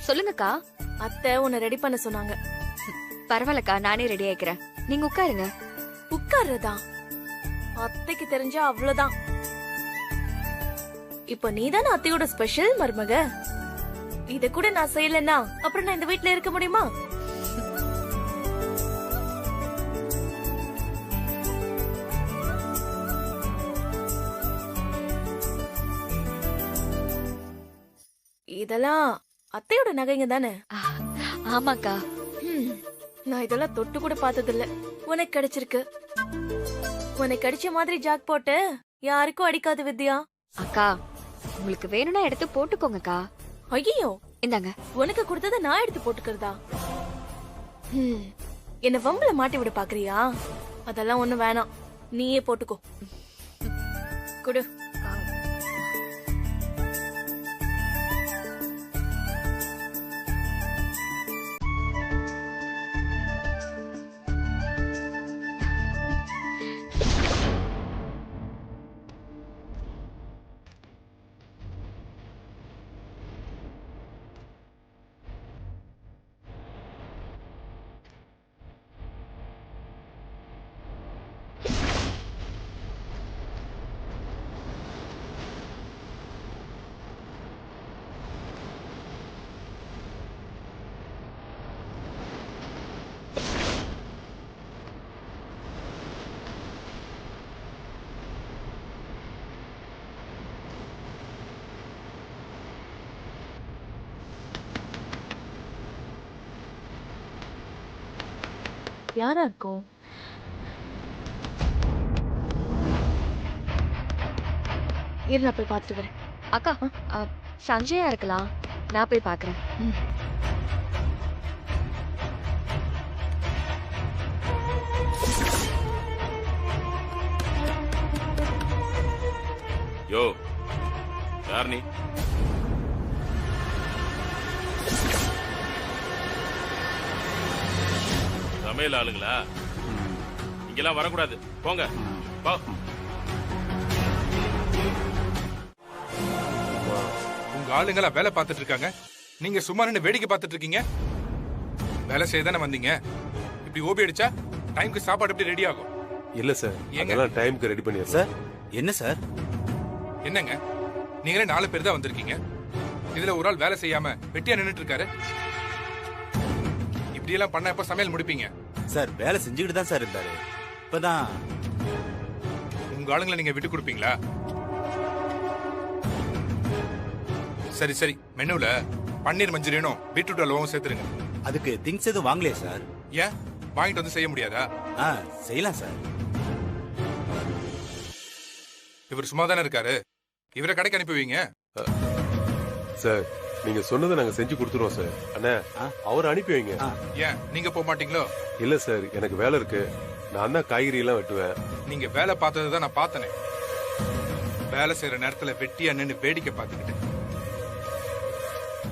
சொல்லுங்கக்கா. அத்தை உன்னை ரெடி பண்ண சொன்னாங்க. பரவாயில்லக்கா, நானே ரெடி ஆயிக்கிறேன். நீங்க உட்காருங்க. உட்கார்றதா? அத்தைக்கு தெரிஞ்சா அவ்வளவுதான். இப்ப நீதானே அத்தையோட ஸ்பெஷல் மருமக. இத கூட நான் செய்யலன்னா அப்புறம் நான் இந்த வீட்ல இருக்க முடியுமா? இதெல்லாம் அத்தையோட நகைங்க தானே? ஆமாக்கா. நான் இதெல்லாம் தொட்டு கூட பார்த்தது இல்ல. உனக்கு கிடைச்சிருக்கு. உனக்கு கிடைச்ச மாதிரி ஜாக் போட்டு யாருக்கும் அடிக்காது வித்யா. அக்கா, உங்களுக்கு வேணும்னா எடுத்து போட்டுக்கோங்கக்கா. ஐயோ, இந்தாங்க. உனக்கு கொடுத்தத நான் எடுத்து போட்டுக்கிறதா? என்ன வம்புல மாட்டி விட பாக்குறியா? அதெல்லாம் ஒண்ணு வேணாம், நீயே போட்டுக்கோ. குடு. யாரா இருக்கும்? இரு, நான் போய் பார்த்துட்டு வரேன். அக்கா, சஞ்சயா இருக்கலாம். நான் போய் பாக்குறேன். யோ, யார் நீ? சமையல் ஆளுங்களா? இங்கெல்லாம் வரக்கூடாது, போங்க. போ. உங்க ஆளுங்களா வேலை பார்த்துட்டு இருக்காங்க, நீங்க சும்மா நின்று வேடிக்கை பார்த்துட்டு இருக்கீங்க. வேலை செய்ய தானே வந்தீங்க. இப்படி ஓபி அடிச்சா டைம்க்கு சாப்பாடு எப்படி ரெடி ஆகும்? இல்ல சார், எல்லாம் டைம்க்கு ரெடி பண்ணியா சார்? என்ன சார்? என்னங்க, நீங்களே 4 பேர் தான் வந்திருக்கீங்க. இதுல ஒரு ஆள் வேலை செய்யாம வெட்டியா நின்னுட்டு இருக்காரு. இப்படி எல்லாம் பண்ண எப்ப சமையல் முடிப்பீங்க? சார், வேலை செஞ்சுக்கிட்டு தான் சார் இருந்தாரு. இப்பதான். உங்க ஆளுங்களை நீங்க விட்டு கொடுப்பீங்களா? சரி சரி, மெனுல பன்னீர் மஞ்சூரியனும் பீட்ரூட் அல்வாவும் சேர்த்துருங்க. அதுக்கு திங்ஸ் எதுவும் வாங்கலையா சார்? ஏன், வாங்கிட்டு வந்து செய்ய முடியாதா? செய்யலாம் சார். இவர் சும்மா தானே இருக்காரு, இவரை கடைக்கு அனுப்புவீங்க. சார், நீங்க சொன்னதை நாங்க செஞ்சு கொடுத்துருவோம் சார். அண்ணா, அவரை அனுப்பி வைங்க. ஏன் நீங்க போக மாட்டீங்களோ? இல்ல சார், எனக்கு வேலை இருக்கு. நான் தான் காய்கறி எல்லாம் வெட்டுவேன். நீங்க வேலை பார்த்ததுதான் நான் பார்த்தனே. வேலை செய்யற நேரத்துல வெட்டியா நின்னு வேடிக்கை பார்த்துக்கிட்டு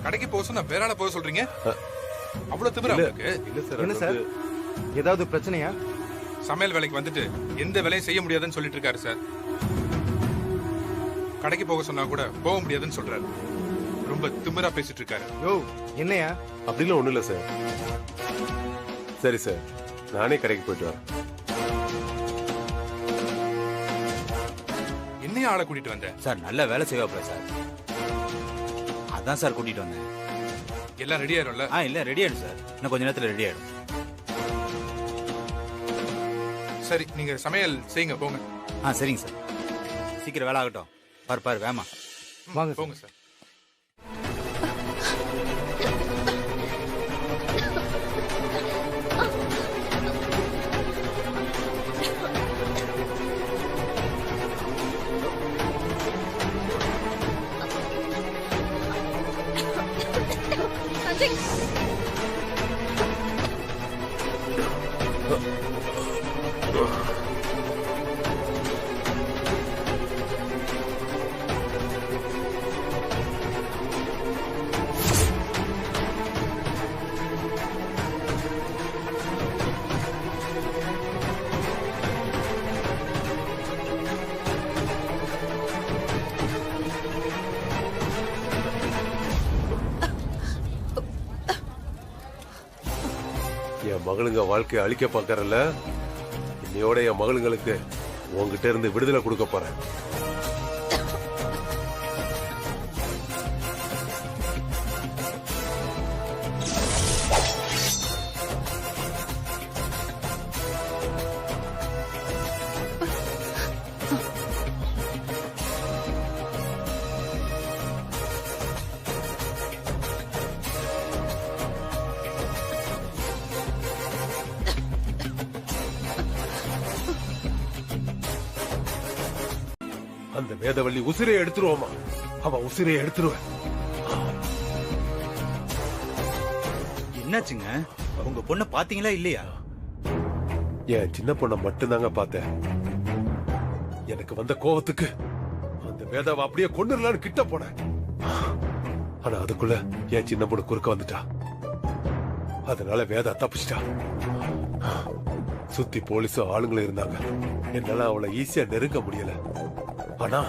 கடைக்கு போக சொன்னா வேற ஆள போக சொல்றீங்க. அவ்வளவு திமிரா உங்களுக்கு? இல்ல சார். என்ன சார், ஏதாவது பிரச்சனையா? சமையல் வேலைக்கு வந்துட்டு எந்த வேலையும் செய்ய முடியாதுன்னு சொல்லிட்டு இருக்காரு சார். கடைக்கு போக சொன்னா கூட போக முடியாதுன்னு சொல்றாரு. ரொம்ப திமிரா பேசிட்டு இருக்காரு. யோ, என்னையா? அப்படிலாம் ஒண்ணும் இல்ல சார். சரி சார், நானே கடைக்கு போயிட்டு வரேன். என்னைய ஆளை கூட்டிட்டு வந்தேன் சார்? நல்ல வேலை செய்வாப்ல சார், அதான் சார் கூட்டிட்டு வந்தேன். எல்லாம் ரெடி ஆயிரும்ல? இல்ல, ரெடி ஆயிடும் சார். இன்னும் கொஞ்ச நேரத்துல ரெடி ஆயிடும். சரி, நீங்க சமையல் செய்யுங்க, போங்க. சரிங்க சார், சீக்கிரம் வேலை ஆகட்டும். பாரு வேமா வாங்க, போங்க சார். மகளுங்க வாழ்க்கையை அழிக்க பாக்கறல, இன்னையோட என் மகளுங்களுக்கு உன்கிட்ட இருந்து விடுதலை கொடுக்க போறேன். அந்த வேதவள்ளி உசிரை எடுத்துருவோமா? அவ உசிரை எடுத்துருவேன். என்னாச்சுங்க? உங்க பொண்ண பாத்தீங்களா இல்லையா? என் சின்ன பொண்ணை மட்டும்தாங்க பார்த்தேன். எனக்கு வந்த கோவத்துக்கு அந்த வேதாவை அப்படியே கொண்டுலான்னு கிட்ட போனேன். ஆனா அதுக்குள்ள என் சின்ன பொண்ணு குறுக்க வந்துட்டா. அதனால வேதா தப்பிச்சிட்டா. சுத்தி போலீஸும் ஆளுங்களும் இருந்தாங்க. என்னால அவளை ஈஸியா நெருங்க முடியல. ஆனா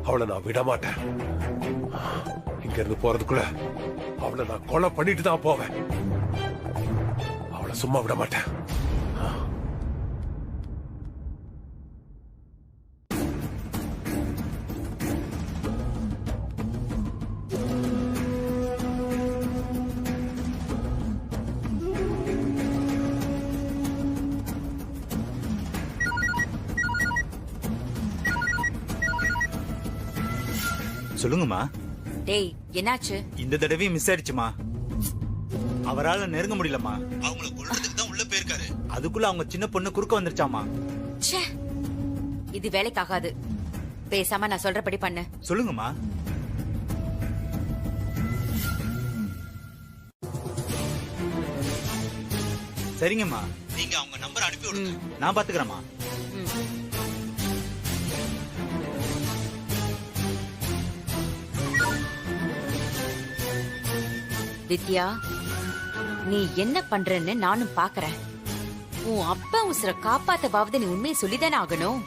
அவளை நான் விட மாட்டேன். இங்க இருந்து போறதுக்குள்ள அவளை நான் கொலை பண்ணிட்டு தான் போவேன். அவளை சும்மா விட மாட்டேன். சொல்லுங்கம்மா. டேய் என்னாச்சு? இந்த தடவையும் மிஸ் ஆயிடுச்சுமா. அவரால நெருங்க முடியலமா. அவங்கள கொல்றதுக்கு தான் உள்ள போயிருக்காரு. அதுக்குள்ள அவங்க சின்ன பொண்ணு குறுக்க வந்துருச்சாமா. ச்சே, இது வேலைக்காகாது. பேசாம நான் சொல்றபடி பண்ணு. சொல்லுங்கம்மா. சரிங்கம்மா, நீங்க அவங்க நம்பர் அனுப்பி விடுங்க. நான் பாத்துக்கிறேம்மா. வித்யா, நீ என்ன பண்றன்னு நானும் பாக்குறேன். உன் அப்பா உசுர காப்பாத்தவாவது நீ உண்மையை சொல்லிதானே ஆகணும்.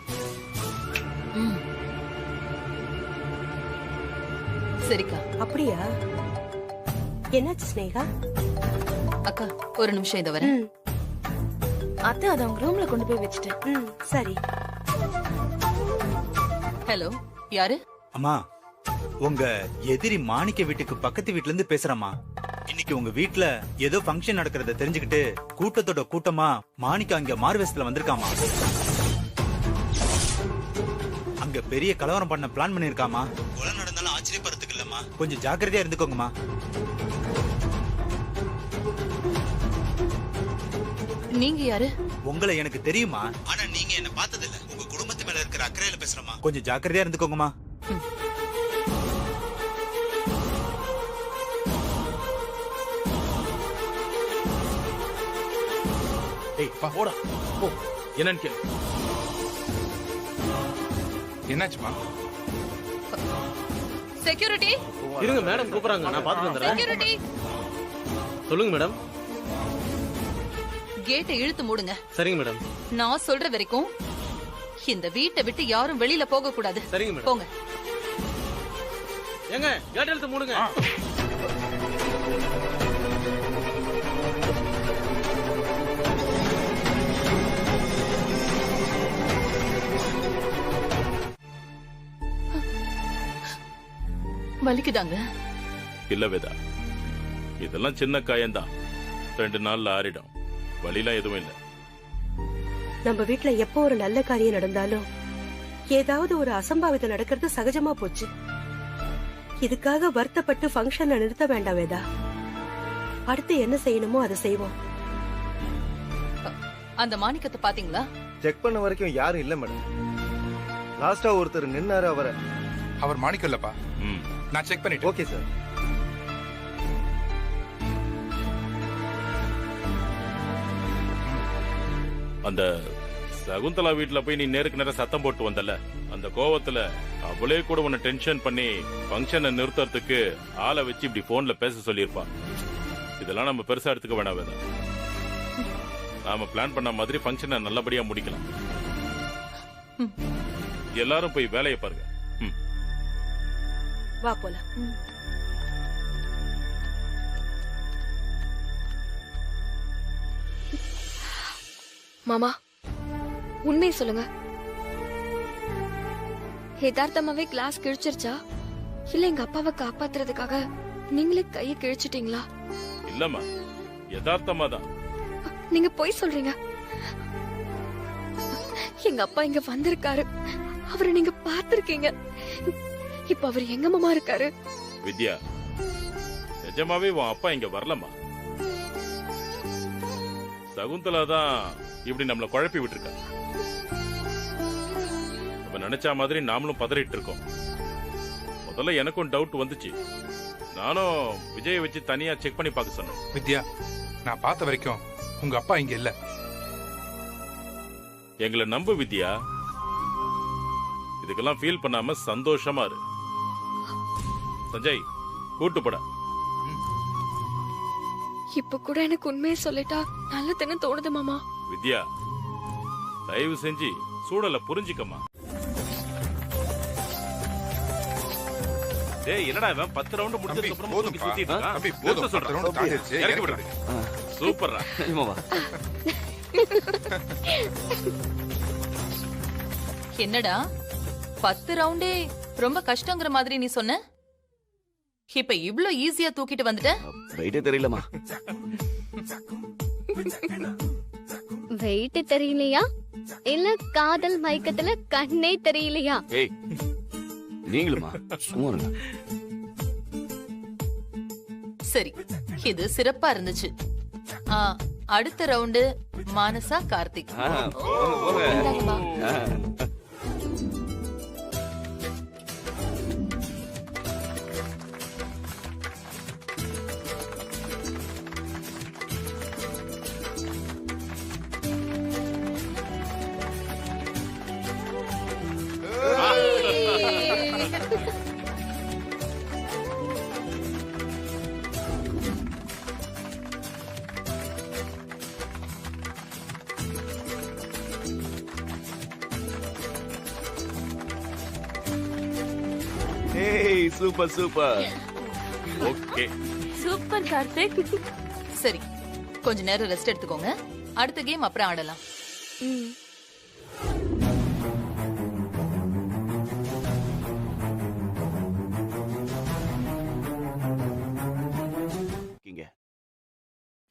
சரிக்கா. அப்படியா? என்னாச்சு ஸ்னேகா? அக்கா ஒரு நிமிஷம் இத வரேன். அத்தை அதை அவங்க ரூம்ல கொண்டு போய் வச்சுட்டேன். சரி. ஹலோ, யாரு? அம்மா, உங்க எதிரி மாணிக்க வீட்டுக்கு பக்கத்து வீட்ல இருந்து பேசுறமா. இன்னைக்கு உங்க வீட்ல ஏதோ ஃபங்க்ஷன் நடக்கிறத தெரிஞ்சுக்கிட்டு கூட்டத்தோட கூட்டமா மாணிக்க அங்க மார்வேஸ்ல வந்திருக்காமா. அங்க பெரிய கலவரம் பண்ண பிளான் பண்ணிருக்காமா. கொலை நடந்தாலும் ஆச்சரியப்படுறதுக்கு இல்லம்மா. கொஞ்சம் ஜாக்கிரதையா இருந்துக்கோங்கம்மா. நீங்க யாரு? உங்களை எனக்கு தெரியுமா, ஆனா நீங்க என்ன பார்த்தது இல்ல. உங்க குடும்பத்து மேல இருக்கிற அக்கறையில பேசுறமா. கொஞ்சம் ஜாக்கிரதையா இருந்துக்கோங்கம்மா. போடா போ. என்னன்னு கேளு. என்னாச்சுமா? செக்யூரிட்டி இருங்க மேடம், கூப்பிடுறாங்க. நான் பாத்துட்டு வந்துறேன். செக்யூரிட்டி சொல்லுங்க மேடம். கேட்டை இழுத்து மூடுங்க. சரிங்க மேடம். நான் சொல்ற வரைக்கும் இந்த வீட்டை விட்டு யாரும் வெளியில போக கூடாது. சரிங்க மேடம். போங்க. ஏங்க கேட் இழுத்து மூடுங்க. வலிக்குதாங்க? இல்ல வேதா, இதெல்லாம் சின்ன காயம்தான். 2 நாள்ல ஆறிடும். வலிலாம் எதுவும் இல்ல. நம்ம வீட்ல எப்போ ஒரு நல்ல காரியம் நடந்தாலும் ஏதாவது ஒரு அசம்பாவிதம் நடக்கிறது சகஜமா போச்சு. இதுக்காக வருத்தப்பட்டு ஃபங்க்ஷனை நிறுத்த வேண்டாம் வேதா. அடுத்து என்ன செய்யணுமோ அதை செய்வோம். அந்த மாணிக்கத்தை பாத்தீங்களா? செக் பண்ண வரைக்கும் யாரும் இல்ல மேடம். லாஸ்டா ஒருத்தர் நின்னாரு. அவர் மாணிக்கம் இல்லப்பா. நான் செக் பண்ணிட்டேன். Okay sir. அந்த சகுந்தலா வீட்டுல போய் நீ நேருக்கு நேரம் சத்தம் போட்டு வந்தல, அந்த கோவத்துல அவளே கூட உன்னை டென்ஷன் பண்ணி ஃபங்க்ஷனை நிறுத்துறதுக்கு ஆளை வச்சு இப்படி போன்ல பேச சொல்லியிருப்பா. இதெல்லாம் நம்ம பெருசா எடுத்துக்க வேணாம் வேதா. நாம பிளான் பண்ண மாதிரி ஃபங்க்ஷனை நல்லபடியா முடிக்கலாம். எல்லாரும் போய் வேலையை பாருங்க. வா போலாம். மாமா உண்மையை சொல்லுங்க. யதார்த்தமாவே கிளாஸ் கிழிச்சிருச்சா இல்ல எங்க அப்பாவை காப்பாத்துறதுக்காக நீங்களே கையை கிழிச்சிட்டீங்களா? இல்லம்மா, யதார்த்தமா தான். நீங்க போய் சொல்றீங்க. எங்க அப்பா இங்க வந்திருக்காரு, அவரை நீங்க பாத்திருக்கீங்க. இப்ப அவர் எங்க மாமா இருக்காரு? வித்யா, நிஜமாவே உன் அப்பா இங்க வரலமா. சகுந்தலா தான் இப்படி நம்மள குழப்பி விட்டுருக்கா. இப்ப நினைச்ச மாதிரி நாமளும் பதறிட்டு இருக்கோம். முதல்ல எனக்கும் டவுட் வந்துச்சு. நானும் விஜயை வச்சு தனியா செக் பண்ணி பார்க்க சொன்னேன். வித்யா, நான் பார்த்த வரைக்கும் உங்க அப்பா இங்க இல்ல. எங்களை நம்பு வித்யா. இதுக்கெல்லாம் ஃபீல் பண்ணாம சந்தோஷமா இரு. சஞ்சய், கூட்டு போட. இப்ப கூட எனக்கு உண்மையை சொல்லிட்டா நல்லதுன்னு தோணுது மாமா. வித்யா, தயவு செஞ்சு சூழலை புரிஞ்சுக்கமா. டேய், என்னடா இவன் 10 ரவுண்ட் முடிஞ்சதுக்கு அப்புறம் போதும் சுத்திட்டு இருக்கான். தம்பி, போதும். சொல்றேன். 10 ரவுண்ட் தாண்டிடுச்சு. இறக்கி விடுறேன். சூப்பர்ரா. என்னடா 10 ரவுண்டே ரொம்ப கஷ்டங்கிற மாதிரி நீ சொன்ன? இப்ப இவ்ளோ ஈஸியா தூக்கிட்டு வந்துட்ட? வெயிட்டே தெரியலமா. வெயிட் தெரியலையா இல்ல காதல் மயக்கத்துல கண்ணே தெரியலையா? ஏய், நீங்களுமா சும்மா இருங்க. சரி, இது சிறப்பா இருந்துச்சு. அடுத்த ரவுண்டு மானசா, கார்த்திக். இந்தாங்கம்மா. ஏய், super super. Okay, super Karthik. சரி, கொஞ்ச நேரம் ரெஸ்ட் எடுத்துக்கோங்க. அடுத்த கேம் அப்புறம் ஆடலாம்.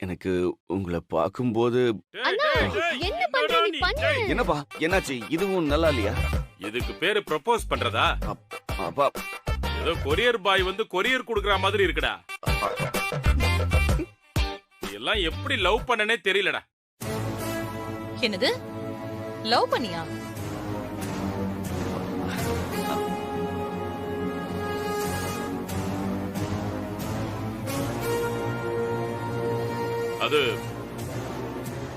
எனக்கு உங்களை பார்க்கும்போது என்ன பண்ற நீ? பண்ணு. என்னப்பா, என்னாச்சு? இதுவும் நல்லா இல்லையா? இதுக்கு பேரு ப்ரப்போஸ் பண்றதா? அப்பா, ஏதோ கொரியர் பாய் வந்து கொரியர் குடுக்குற மாதிரி இருக்குடா. எல்லாம் எப்படி லவ் பண்ணனே தெரியலடா. என்னது, லவ் பண்ணியா? அது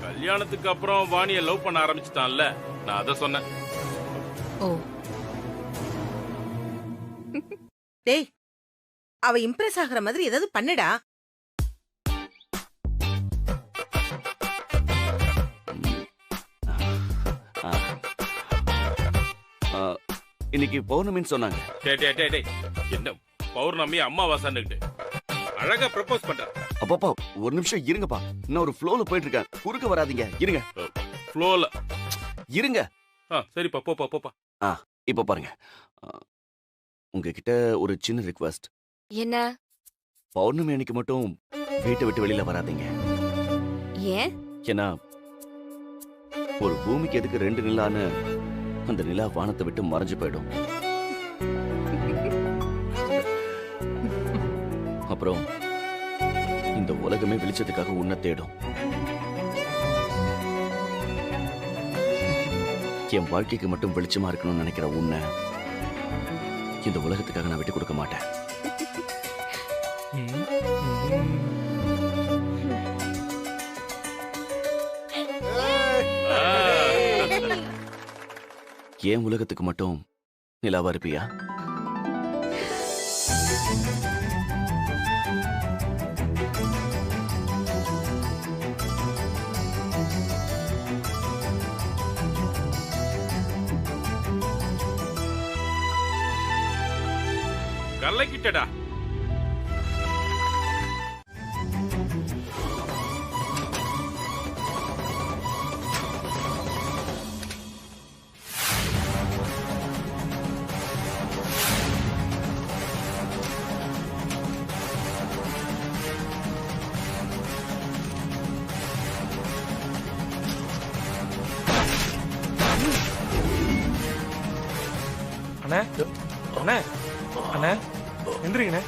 கல்யாணத்துக்கு அப்புறம் வாணிய லவ் பண்ண ஆரம்பிச்சுட்டான்ல, நான் அத சொன்னேன். ஓ, டேய், அவ இம்ப்ரெஸ் ஆகுற மாதிரி ஏதாவது பண்ணுடா. இன்னைக்கு பௌர்ணமின்னு சொன்னாங்க. என்ன பௌர்ணமி அம்மாவாசன்னுட்டு அழகா ப்ரப்போஸ் பண்ற. அப்பப்பா, ஒரு நிமிஷம் இருங்கப்பா. நான் ஒரு ஃப்ளோல போயிட்டு இருக்கேன், குறுக்க வராதீங்க. இருங்க. ஃப்ளோல இருங்க. சரிப்பா, போப்பா போப்பா. இப்ப பாருங்க, உங்ககிட்ட ஒரு சின்ன ரிக்வெஸ்ட். என்ன? பௌர்ணமி அன்னைக்கு மட்டும் வீட்டை விட்டு வெளியில வராதீங்க. ஏன்? ஏன்னா ஒரு பூமிக்கு எதுக்கு 2 நிலான்னு அந்த நிலா வானத்தை விட்டு மறைஞ்சு போயிடும். அப்புறம் இந்த உலகமே வெளிச்சத்துக்காக உன்னை தேடும். என் வாழ்க்கைக்கு மட்டும் வெளிச்சமா இருக்கணும்னு நினைக்கிற உன்னை இந்த உலகத்துக்காக நான் விட்டு கொடுக்க மாட்டேன். ஏன் உலகத்துக்கு மட்டும் நிலாவா இருப்பியா? கலக்கிட்டடா. அண்ணே அண்ணே எந்திரிங்கண்ணே,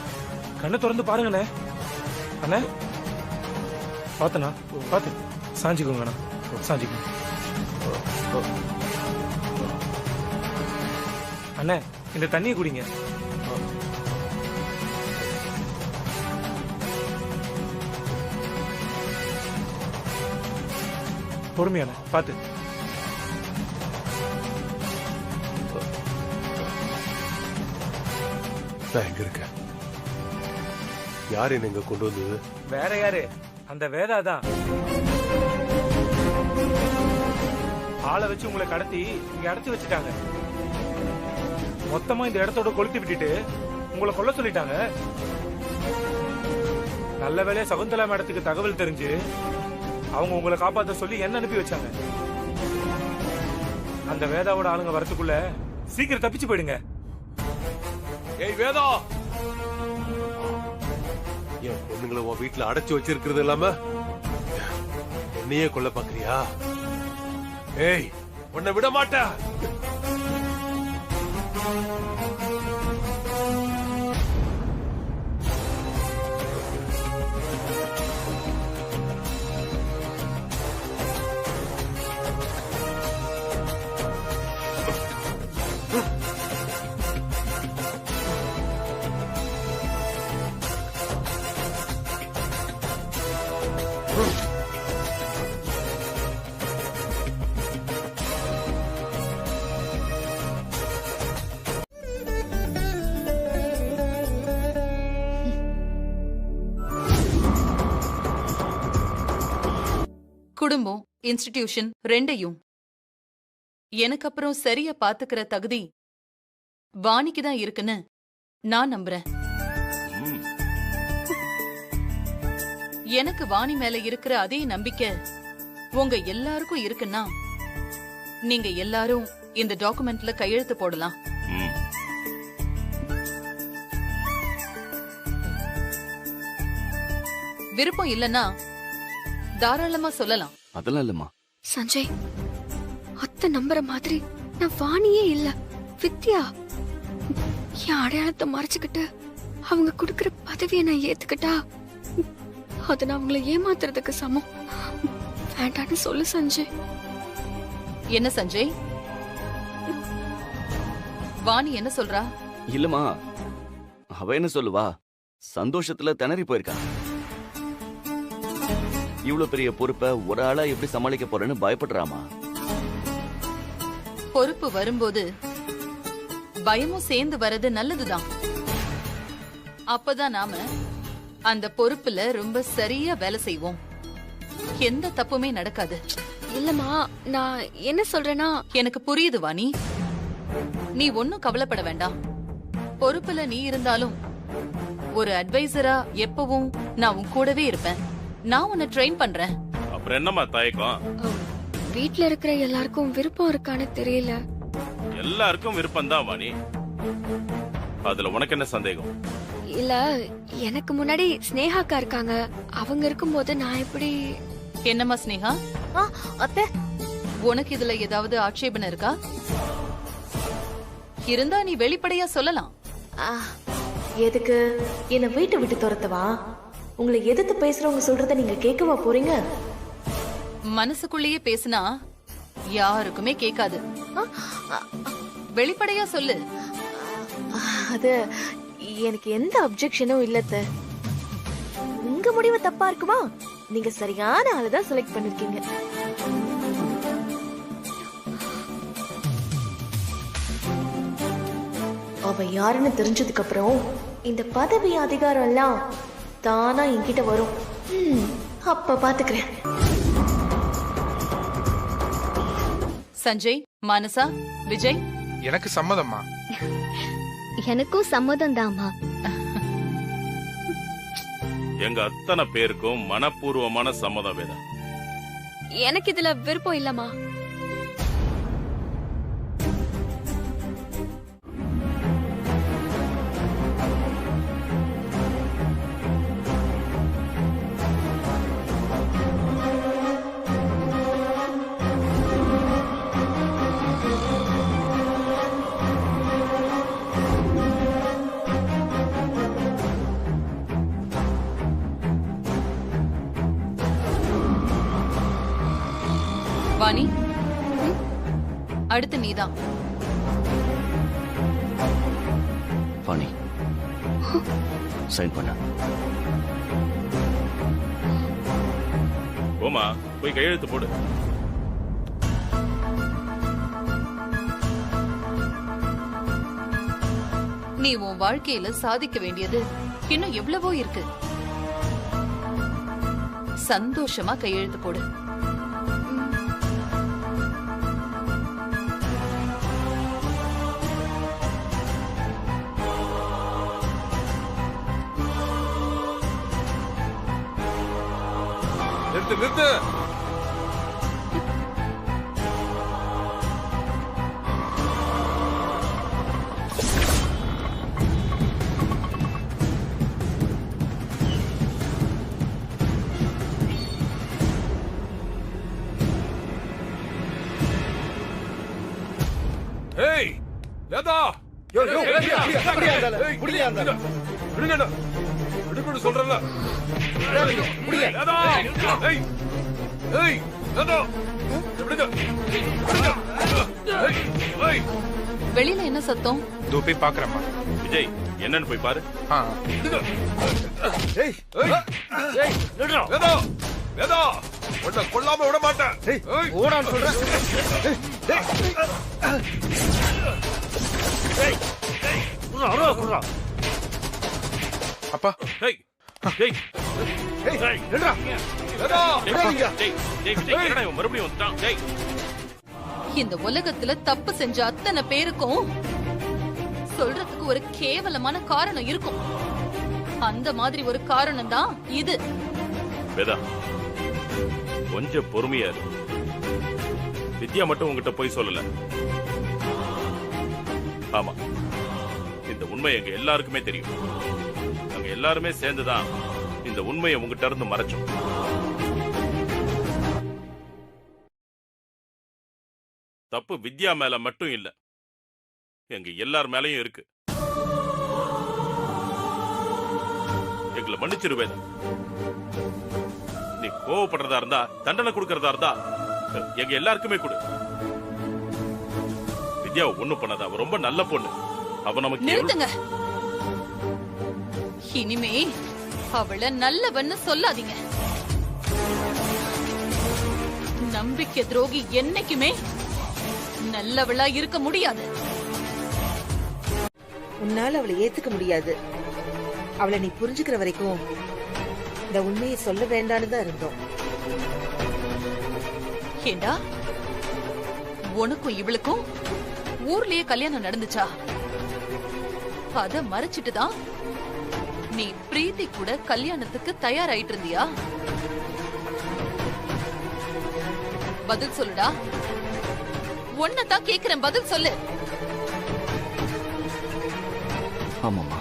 கண்ணை திறந்து பாருங்கண்ணே. அண்ணே பாத்தண்ணா, பாத்து சாஞ்சிக்கோங்கண்ணா, சாஞ்சிக்கோங்க. அண்ணே இந்த தண்ணியை குடிங்க. பொறுமையான பாத்து. நான் எங்க இருக்கேன்? யாரு என்ன கொண்டு வந்தது? வேற யாரு? அந்த வேதாதான். ஆளை வச்சு உங்களை கடத்தி இங்க அடைச்சு வச்சுட்டாங்க. மொத்தமா இந்த இடத்தோட கொளுத்தி விட்டுட்டு உங்களை கொல்ல சொல்லிட்டாங்க. நல்ல வேலையா சகுந்தலா மேடத்துக்கு தகவல் தெரிஞ்சு அவங்க உங்களை காப்பாத்த சொல்லி என்ன அனுப்பி வச்சாங்க. அந்த வேதாவோட ஆளுங்க வரத்துக்குள்ள சீக்கிரம் தப்பிச்சு போயிடுங்க. ஏய் வேதா, என் பொண்ணுங்களை உன் வீட்டுல அடைச்சு வச்சிருக்கிறது இல்லாம என்னையே கொல்ல பாக்குறியா? ஏய், உன்னை விட மாட்டா. குடும்பம், இன்ஸ்டிடியூஷன் ரெண்டையும் எனக்கு அப்புறம் சரியா பாத்துக்கிற தகுதி வாணிக்கு தான் இருக்குன்னு நான் நம்புறேன். எனக்கு வாணி மேல இருக்கிற அதே நம்பிக்கை உங்க எல்லாருக்கும் இருக்குன்னா நீங்க எல்லாரும் இந்த டாக்குமெண்ட்ல கையெழுத்து போடலாம். விருப்பம் இல்லனா தாராளமா சொல்லலாம். அதெல்லாம் இல்லம்மா. சஞ்சய், அத்தை நம்புற மாதிரி நான் வாணியே இல்ல, வித்யா. என் அடையாளத்தை மறைச்சுக்கிட்டு அவங்க குடுக்கற பதவியை நான் ஏத்துக்கிட்டா அது நான் அவங்களை ஏமாத்துறதுக்கு சமம். வேண்டான்னு சொல்லு சஞ்சய். என்ன சஞ்சய், வாணி என்ன சொல்றா? இல்லம்மா, அவ என்ன சொல்லுவா? சந்தோஷத்துல திணறி போயிருக்கா. இவ்வளவு பெரிய பொறுப்பை ஒரு ஆளா எப்படி சமாளிக்க போறேன்னு பயப்படுறாமா. பொறுப்பு வரும்போது பயமும் சேர்ந்து வர்றது நல்லதுதான். அப்பதான் நாம அந்த பொறுப்புல ரொம்ப சரியா வேலை செய்வோம். எந்த தப்புமே நடக்காது. இல்லம்மா, நான் என்ன சொல்றேன்னா, எனக்கு புரியுது வாணி. நீ ஒன்னும் கவலைப்பட வேண்டாம். பொறுப்புல நீ இருந்தாலும் ஒரு அட்வைசரா எப்பவும் நான் உன் கூடவே இருப்பேன். நான் உன்னை ட்ரெயின் பண்றேன். அப்புறம் என்னம்மா தயக்கம்? வீட்ல இருக்கிற எல்லாருக்கும் விருப்பம் இருக்கான்னு தெரியல. எல்லாருக்கும் விருப்பம் தான் வாணி. அதுல உனக்கு என்ன சந்தேகம்? இல்ல, எனக்கு முன்னாடி ஸ்னேகாக்கா இருக்காங்க. அவங்க இருக்கும்போது நான் எப்படி? என்னம்மா ஸ்னேகா? அத்தை, உனக்கு இதுல ஏதாவது ஆட்சேபனை இருக்கா? இருந்தா நீ வெளிப்படையா சொல்லலாம். எதுக்கு என்ன வீட்டை விட்டு துரத்தவா? உங்களை எதிர்த்து பேசுறவங்க சொல்றத நீங்க கேட்கவா போறீங்க? மனசுக்குள்ளேயே பேசினா யாருக்குமே கேட்காது. வெளிப்படையா சொல்லு. அது எனக்கு எந்த அப்செக்ஷனும் இல்லத்த. உங்க முடிவு தப்பா இருக்குமா? நீங்க சரியான ஆளுதான் செலக்ட் பண்ணிருக்கீங்க. அவ யாருன்னு தெரிஞ்சதுக்கு அப்புறம் இந்த பதவி அதிகாரம் எல்லாம் தானா என்கிட்ட வரும். அப்ப பாத்துக்கிறேன். சஞ்சய், மானசா, விஜய், எனக்கு சம்மதம்மா. எனக்கும் சம்மதம் தாமா. எங்க அத்தனை பேருக்கும் மனப்பூர்வமான சம்மதம் வேதா. எனக்கு இதுல விருப்பம் இல்லம்மா. அடுத்து நீதான். வாணி சைன் பண்ண. போமா, போய் கையெழுத்து போடு. நீ உன் வாழ்க்கையில சாதிக்க வேண்டியது இன்னும் எவ்வளவோ இருக்கு. சந்தோஷமா கையெழுத்து போடு. நிறுத்து நிறுத்து. ஏய் லதா, யோ யோ புடிங்க விடுங்கடா, விடுங்கன்னு சொல்றல. லதா, ஏய் ஏய் லதா, விடுங்க விடுங்க. ஏய் வெளியில என்ன சத்தம்? தோ போய் பாக்குறேம்மா. விஜய், என்னன்னு போய் பாரு. ஏய் ஏய் நில்றா. லதா லதா, உன்னை கொல்லாம விட மாட்டேன். ஏய் ஓடான்னு சொல்றேன். அப்பா ஏய் ஏய் ஏய் நில்றா. லதா டேய் விஜய், என்னடா இவன் மறுபடியும் வந்துட்டான்? டேய், இந்த உலகத்துல தப்பு செஞ்ச அத்தனை பேருக்கும் சொல்றதுக்கு ஒரு கேவலமான காரணம் இருக்கும். அந்த மாதிரி ஒரு காரணம் தான் இது. வேதா, கொஞ்சம் பொறுமையா இரு. வித்யா மட்டும் உங்ககிட்ட போய் சொல்லல. ஆமா, இந்த உண்மை எங்க எல்லாருக்குமே தெரியும். நாங்க எல்லாருமே சேர்ந்துதான் இந்த உண்மையை உங்ககிட்ட இருந்து மறைச்சோம். தப்பு வித்யா மேல மட்டும் இல்ல, எங்க எல்லார் மேலயும் இருக்கு. எங்களை மன்னிச்சிரு வேதா. நீ கோவப்படுறதா இருந்தா, தண்டனை கொடுக்கறதா இருந்தா எங்க எல்லாருக்குமே கொடு. வித்யா ஒண்ணும் பண்ணாத, அவ ரொம்ப நல்ல பொண்ணு. அவ நமக்கு நிறுத்துங்க. இனிமே அவளை நல்லவன்னு சொல்லாதீங்க. நம்பிக்கை துரோகி என்னைக்குமே நல்லவளா இருக்க முடியாது. உன்னால அவளை ஏத்துக்க முடியாது. அவளை நீ புரிஞ்சுக்கிற வரைக்கும் இந்த உண்மையை சொல்ல வேண்டான்னு தான் இருந்தோம். ஏண்டா, உனக்கும் இவளுக்கும் ஊர்லயே கல்யாணம் நடந்துச்சா? அத மறைச்சிட்டு தான் நீ பிரீத்தி கூட கல்யாணத்துக்கு தயாராயிட்டு இருந்தியா? பதில் சொல்லுடா. ஒன்னதான் கேக்குறேன், பதில் சொல்லு. ஆமாம்மா.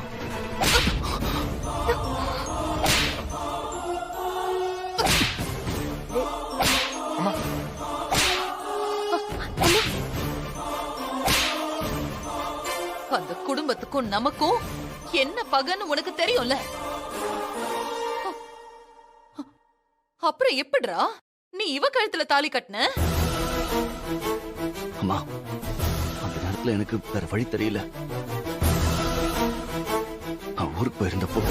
அந்த குடும்பத்துக்கும் நமக்கும் என்ன பகன்னு உனக்கு தெரியும்ல. அப்புறம் எப்படிடா நீ இவ கழுத்துல தாலி கட்டின? அம்மா, அந்த நேரத்துல எனக்கு வேற வழி தெரியல. நான் ஊருக்கு போயிருந்தப்போ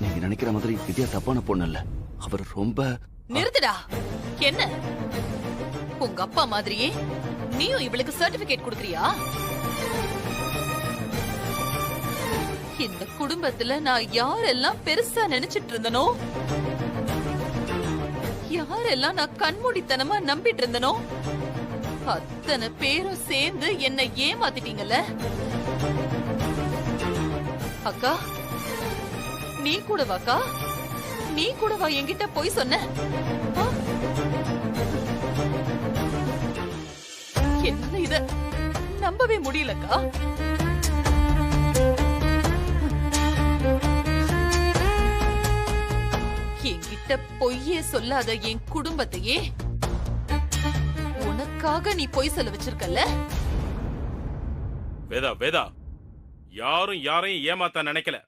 நீங்க நினைக்கிற மாதிரி வித்யா தப்பான பொண்ணு இல்ல. அவர் ரொம்ப... நிறுத்துடா. என்ன உங்க அப்பா மாதிரியே நீயும் இவளுக்கு சர்டிபிகேட் கொடுக்கறியா? இந்த குடும்பத்துல நான் யாரெல்லாம் பெருசா நினைச்சிட்டு இருந்தனோ, யாரெல்லாம் நான் கண்மூடித்தனமா நம்பிட்டு இருந்தனோ, அத்தனை பேரும் சேர்ந்து என்னை ஏமாத்திட்டீங்கல்ல. அக்கா, நீ கூடவாக்கா? நீ கூடவா என்கிட்ட போய் சொன்ன? என்ன இத நம்பவே முடியலக்கா. என்கிட்ட பொய்யே சொல்லாத என் குடும்பத்தையே உனக்காக நீ பொய் சொல்ல வச்சிருக்கல்ல. வேதா வேதா, யாரும் யாரையும் ஏமாத்த நினைக்கல.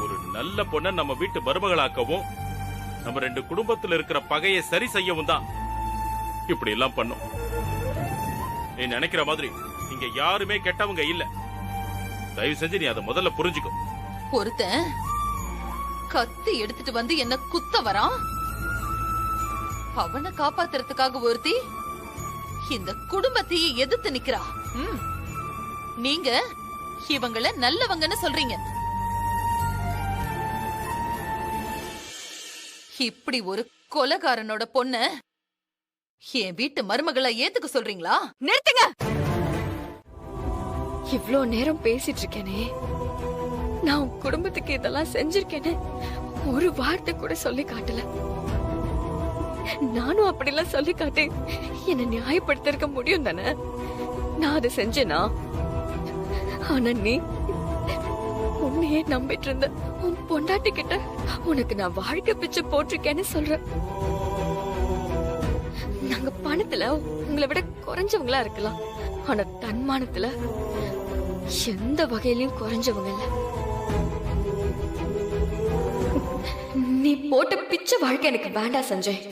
ஒரு நல்ல பொண்ண நம்ம வீட்டு மருமகளாக்கவும் நம்ம 2 குடும்பத்துல இருக்கிற பகையை சரி செய்யவும் தான் இப்படி எல்லாம் பண்ணும். நீ நினைக்கிற மாதிரி இங்க யாருமே கெட்டவங்க இல்ல. தயவு செஞ்சு நீ அதை முதல்ல புரிஞ்சுக்கோ. ஒருத்தன் கத்தி எடுத்துட்டு வந்து என்ன குத்த வரான். அவனை காப்பாத்துறதுக்காக ஒருத்தி இந்த குடும்பத்தையே எதிர்த்து நிக்கிறா. நீங்க இவங்கள நல்லவங்கன்னு சொல்றீங்க. இப்படி ஒரு கொலைகாரனோட பொண்ண என் வீட்டு மருமகளை ஏத்துக்க சொல்றீங்களா? நிறுத்துங்க. இவ்ளோ நேரம் பேசிட்டு இருக்கேனே, நான் உன் குடும்பத்துக்கு இதெல்லாம் செஞ்சிருக்கேன்னு ஒரு வார்த்தை கூட சொல்லி காட்டல. நானும் அப்படிலாம் சொல்லி காட்டி என்ன நியாயப்படுத்திருக்க முடியும் தானே? நான் அதை செஞ்சேனா? ஆனா நீ உன்னையே நம்பிட்டு இருந்த உன் பொண்டாட்டி கிட்ட உனக்கு நான் வாழ்க்கை பிச்சை போட்டிருக்கேன்னு சொல்ற. நாங்க பணத்துல உங்களை விட குறைஞ்சவங்களா இருக்கலாம், ஆனா தன்மானத்துல எந்த வகையிலயும் குறைஞ்சவங்க இல்ல. நீ போட்ட பிச்சை வாழ்க்கை எனக்கு வேண்டாம் சஞ்சய்.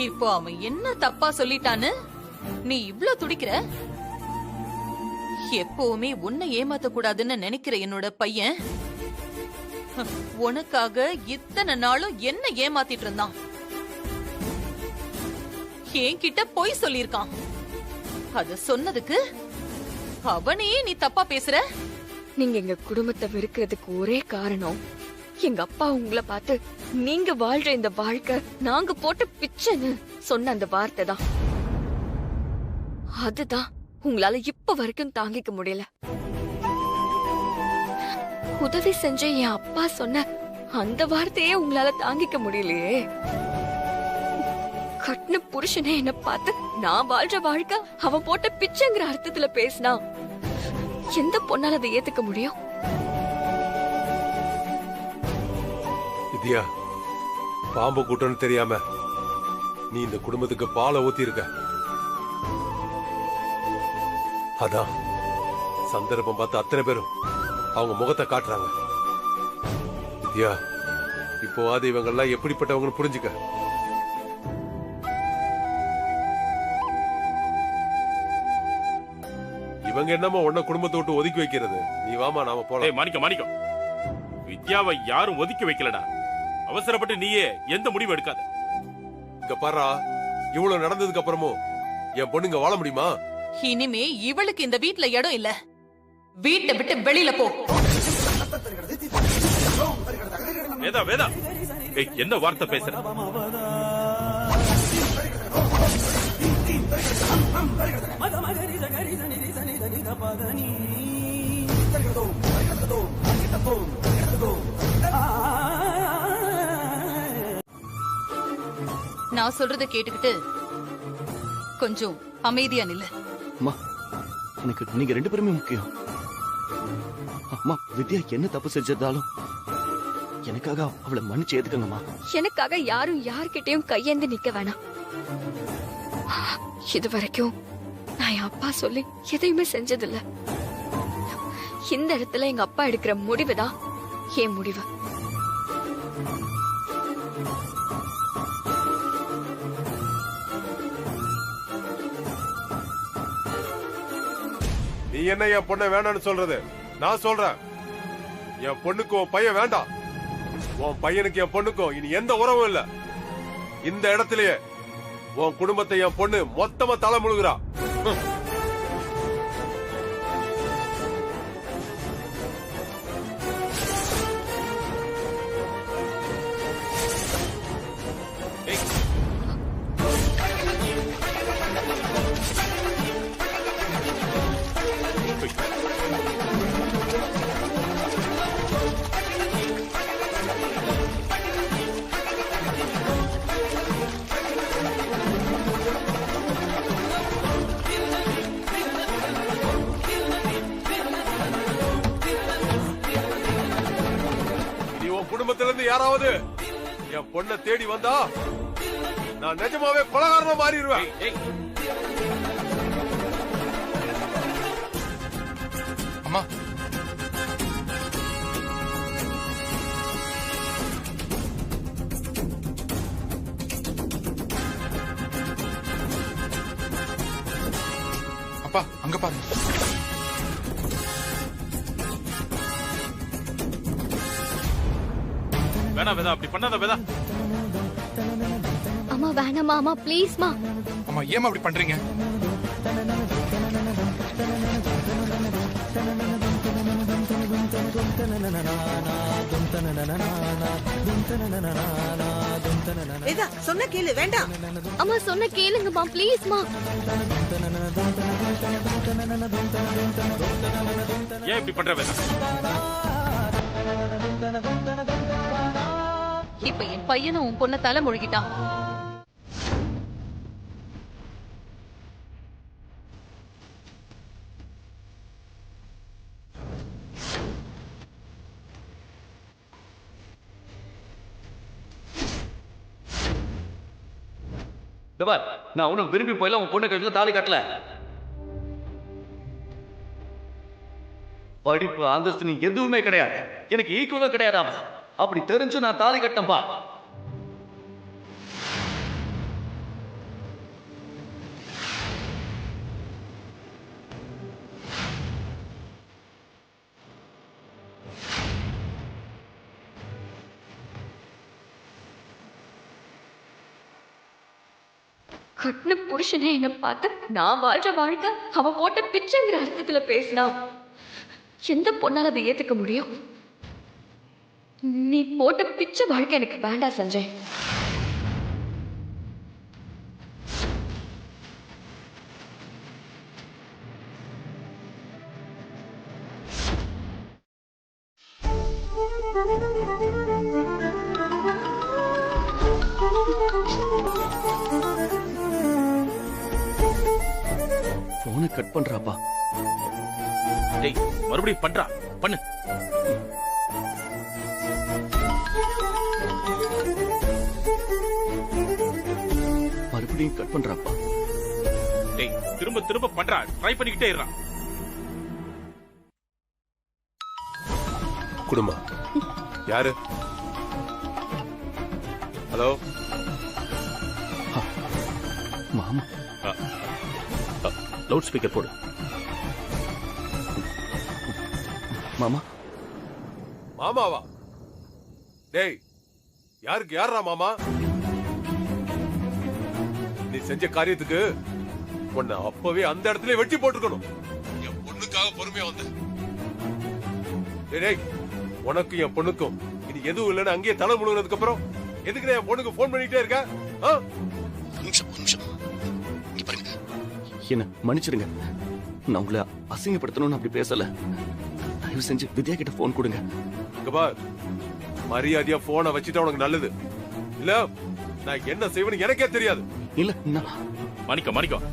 இப்போ அவன் என்ன தப்பா சொல்லிட்டான்னு நீ இவ்ளோ துடிக்கிற? எப்பவுமே உன்னை ஏமாத்த கூடாதுன்னு நினைக்கிற என்னோட பையன் உனக்காக இத்தனை நாளும் என்ன ஏமாத்திட்டு இருந்தான். என்கிட்ட பொய் சொல்லிருக்கான். அத சொன்னதுக்கு அவனையே நீ தப்பா பேசுற. நீங்க எங்க குடும்பத்தை வெறுக்கிறதுக்கு ஒரே காரணம் எங்க அப்பா உங்களை பார்த்து நீங்க வாழ்ற இந்த வாழ்க்கை நாங்க போட்ட பிச்சைன்னு சொன்ன அந்த வார்த்தை தான். அதுதான் உங்களால இப்ப வரைக்கும் தாங்கிக்க முடியல. உதவி செஞ்ச என் அப்பா சொன்ன அந்த வார்த்தையே உங்களால தாங்கிக்க முடியலையே. கட்டின புருஷனே என்ன பார்த்து நான் வாழ்ற வாழ்க்கை அவன் போட்ட பிச்சைங்கிற அர்த்தத்துல பேசினா எந்த பொண்ணால அதை ஏத்துக்க முடியும்? வித்யா, பாம்பு கூட்டம்னு தெரியாம நீ இந்த குடும்பத்துக்கு பாலை ஊத்தி இருக்க. அதான் சந்தர்ப்பம் பார்த்து அத்தனை பேரும் அவங்க முகத்தை காட்டுறாங்க. வித்யா, இப்போவாது இவங்கெல்லாம் எப்படிப்பட்டவங்கன்னு புரிஞ்சுக்க. இவங்க என்னமோ உன்ன குடும்பத்தை விட்டு ஒதுக்கி வைக்கிறது. நீ வாமா, நாம போலாம். மாணிக்கம் மாணிக்கம், வித்யாவை யாரும் ஒதுக்கி வைக்கலடா. அவசரப்பட்டு நீயே எந்த முடிவு எடுக்காத. இங்க பாரா, இவ்வளவு நடந்ததுக்கு அப்புறமும் என் பொண்ணுங்க வாழ முடியுமா? இனிமே இவளுக்கு இந்த வீட்ல இடம் இல்ல. வீட்டை விட்டு வெளியில போ. வேதா வேதா, என்ன வார்த்தை பேசுற? நான் சொல்றத கேட்டுக்கிட்டு கொஞ்சம் அமைதியா நில்லு. அம்மா, எனக்கு நீங்க 2 பேருமே முக்கியம். அம்மா, வித்யா என்ன தப்பு செஞ்சிருந்தாலும் எனக்காக அவளை மன்னிச்சு ஏத்துக்கங்கம்மா. எனக்காக யாரும் யார்கிட்டயும் கையேந்து நிக்க வேணாம். இது வரைக்கும் நான் என் அப்பா சொல்லி எதையுமே செஞ்சதில்ல. இந்த இடத்துல எங்க அப்பா எடுக்கிற முடிவுதான் என் முடிவு. நீ என்ன என் பொண்ணை வேண்டாம்னு சொல்றது? நான் சொல்றேன், என் பொண்ணுக்கு உன் பையன் வேண்டாம். உன் பையனுக்கு என் பொண்ணுக்கும் இனி எந்த உறவும் இல்ல. இந்த இடத்திலேயே உன் குடும்பத்தை என் பொண்ணு மொத்தமா தலை முழுகிறா. யாராவது என் பொண்ணை தேடி வந்தா நான் நிஜமாவே கொலகாரமா மாறிடுவேன். அம்மா அப்பா அங்க பாருங்க. வேணா வேதா, அப்படி பண்ணாத வேதா. அம்மா வேணாமா அம்மா ப்ளீஸ்மா. அம்மா ஏமா அப்படி பண்றீங்க? வேதா சொன்ன கேளு, வேண்டாம். அம்மா சொன்ன கேளுங்கம்மா ப்ளீஸ்மா. ஏன் இப்படி பண்ற வேதா? இப்ப என் பையனை உன் பொண்ண தலை முழுகிட்டான். நான் உனக்கு விரும்பி போயில உன் பொண்ணு கழுத்துல தாலி கட்டல. படிப்பு அந்தஸ்து நீ எதுவுமே கிடையாது, எனக்கு ஈக்குவலும் கிடையாதாம. அப்படி தெரிஞ்சு நான் தாலி கட்டம்பா. கட்டின புருஷனே என்ன பார்த்து நான் வாழ்ற வாழ்க்கை அவ போட்ட பிச்சைங்கிற அர்த்தத்துல பேசினா எந்த பொண்ணால அதை ஏத்துக்க முடியும்? நீ போட்ட பிச்சை வாழ்க்கை எனக்கு வேண்டாம் சஞ்சய். போனை கட் பண்றாப்பா. டேய் மறுபடியும் பண்றா, பண்ணு. மறுபடியும் கட் பண்றாப்பா. டேய் திரும்ப திரும்ப பண்றா, ட்ரை பண்ணிக்கிட்டே இருடா. குடும்பம் யாரு? ஹலோ மாமா. லவுட் ஸ்பீக்கர் போடு. மாமா. மாமாவா? டேய் யாருக்கு யாரா மாமா? நீ செஞ்ச காரியத்துக்கு உன்னை அப்பவே அந்த இடத்துல வெட்டி போட்டுக்கணும். என் பொண்ணுக்காக பொறுமையா வந்த. டேய் உனக்கு என் பொண்ணுக்கும் இனி எதுவும் இல்லைன்னு அங்கேயே தலை முழுகிறதுக்கு அப்புறம் எதுக்கு என் பொண்ணுக்கு போன் பண்ணிட்டே இருக்க? என்ன மன்னிச்சிடுங்க, நான் உங்களை அசிங்கப்படுத்தணும்னு அப்படி பேசல. தயவு செஞ்சு வித்யா கிட்ட போன் கொடுங்க. மரியாதையா போனை வச்சுட்டா உனக்கு நல்லது. இல்ல நான் என்ன செய்வேன்னு எனக்கே தெரியாது. இல்ல மணிக்கம்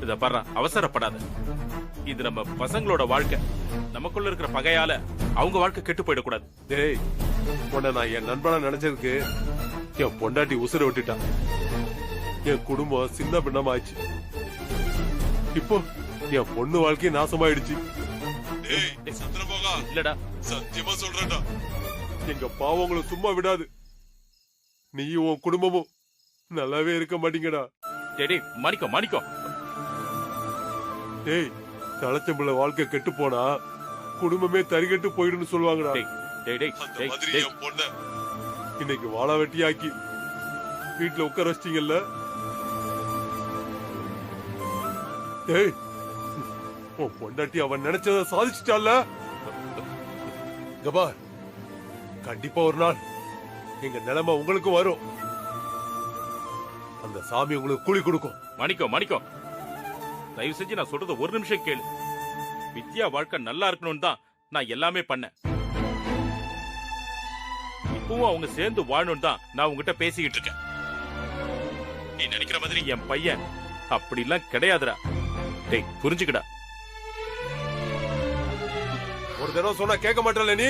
இத பாரு, அவசரப்படாத. இது நம்ம பசங்களோட வாழ்க்கை. நமக்குள்ள இருக்கிற பகையால அவங்க வாழ்க்கை கெட்டு போயிடக்கூடாது. டேய் உன்னை நான் என் நண்பனா நினைச்சதுக்கு என் பொண்டாட்டி உசுரை விட்டுட்டான். என் குடும்பம் சின்ன பின்னமாயிடுச்சு. இப்போ என் பொண்ணு வாழ்க்கை நாசமாயிடுச்சு. இல்லடா சத்தியமா சொல்றேன்டா, எங்க பாவங்களை சும்மா விடாது. நீயும் உன் குடும்பமும் நல்லாவே இருக்க மாட்டீங்கடா. டேய் மணிக்கம் டேய் தலைச்சம்பள வாழ்க்கை கெட்டு போனா குடும்பமே தரிகட்டு போயிடுன்னு சொல்லுவாங்கடா. அந்த மாதிரி என் பொண்ண இன்னைக்கு வாழ வெட்டியாக்கி வீட்டுல உட்கார வச்சிட்டீங்கல்ல. டேய் உன் பொண்டாட்டி அவன் நினைச்சத சாதிச்சிட்டால. கபா கண்டிப்பா ஒரு நாள் எங்க நிலைமை உங்களுக்கு வரும். அந்த சாமி உங்களுக்கு கூலி கொடுக்கும். மணிக்கம் தயவு செஞ்சு நான் சொல்றது ஒரு நிமிஷம் கேளு. வித்யா வாழ்க்கை நல்லா இருக்கணும்னு தான் நான் எல்லாமே பண்ணேன். இப்பவும் அவங்க சேர்ந்து வாழணும் தான் நான் உங்ககிட்ட பேசிக்கிட்டு இருக்கேன். நீ நினைக்கிற மாதிரி என் பையன் அப்படிலாம் கிடையாதுடா. டேய் புரிஞ்சுக்கடா. ஒரு தடவை சொன்னா கேட்க மாட்டல நீ.